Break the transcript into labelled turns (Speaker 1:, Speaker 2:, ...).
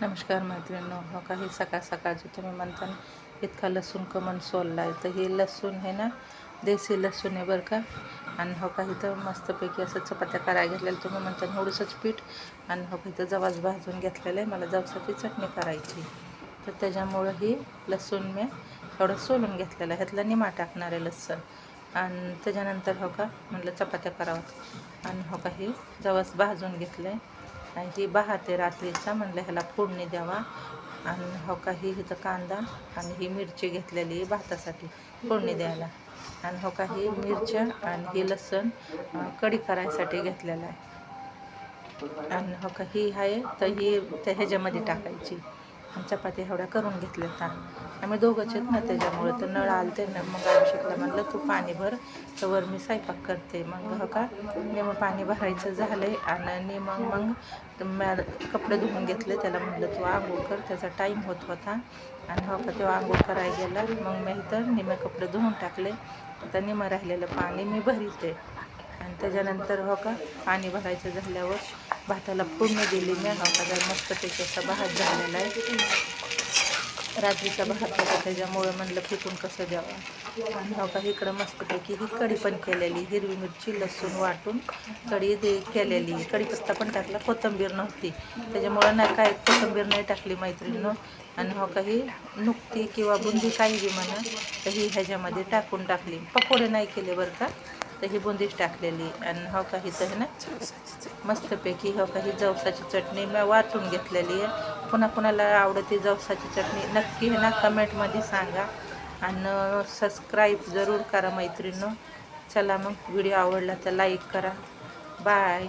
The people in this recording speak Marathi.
Speaker 1: नमस्कार मैत्रिणींनो. हो काही सकाळ सकाळचे तुम्ही म्हणता इतका लसूण कमन सोलला आहे, तर हे लसूण आहे ना, देसी लसूण आहे बरं का. आणि हो काही तर मस्तपैकी असं चपात्या करायला घेतलेलं. तुम्ही म्हणता थोडंसंच पीठ आणि हो काही तर जवस भाजून घेतलेलं आहे. मला जवसाची चटणी करायची, तर त्याच्यामुळं ही लसूण मी एवढं सोलून घेतलेलं आहे. ह्यातलं निमा टाकणार आहे लसूण. आणि त्याच्यानंतर हो का म्हटलं चपात्या करावं, आणि हो काही जवस भाजून घेतलं आहे. आणि ही बहाते रात्रीचा म्हणलं ह्याला फोडणी द्यावा. आणि हो काही इथं कांदा आणि ही मिरची घेतलेली भातासाठी फोडणी द्यायला. आणि हो काही मिरच्या आणि ही लसूण कढी करायसाठी घेतलेला आहे. आणि हो का ही आहे तर ही त्या ह्याच्यामध्ये टाकायची. आणि चपात्या एवढ्या करून घेतल्या. आम्ही दोघंच आहेत ना, त्याच्यामुळं तर नळ आलते ना. मग अभिषेकला म्हणलं तू पाणी भर, तर वर मी स्वयंपाक करते. मग हो का मग पाणी भरायचं झालं आहे. आणि मग कपडे धुवून घेतले. त्याला म्हटलं तू आंघोळ कर, त्याचा टाईम होत होता. आणि हो का तेव्हा आंघोळ करायला गेला. मग मी इथं निम्मे कपडे धुवून टाकले. आता निम्मं राहिलेलं पाणी मी भरते. आणि त्याच्यानंतर हो का पाणी भरायचं झाल्यावर भाताला फोडणी दिली मी. हो का जर मस्तपैकी असा भात झालेला आहे. रात्रीचा भात होता त्याच्यामुळं म्हणलं फिकून कसं द्यावं. आणि हो का इकडं मस्तपैकी ही कढी पण केलेली, हिरवी मिरची लसूण वाटून कढी केलेली. कढीपत्ता पण टाकला, कोथिंबीर नव्हती त्याच्यामुळं नाही, काय कोथिंबीर नाही टाकली मैत्रिणीनं. आणि हो का ही नुकती किंवा बुंदी काही बी म्हणा, तर ही ह्याच्यामध्ये टाकली. पकोडे नाही केले बरं का, तर ही बुंदीच टाकलेली. आणि हो का इथं आहे ना मस्तपैकी हो का ही जवसाची चटणी मी वाटून घेतलेली आहे. कुणाला आवडते जवसाची चटणी नक्की आहे ना कमेंटमध्ये सांगा. आणि सबस्क्राईब जरूर करा मैत्रिणींनो. चला मग व्हिडिओ आवडला तर लाईक करा. बाय.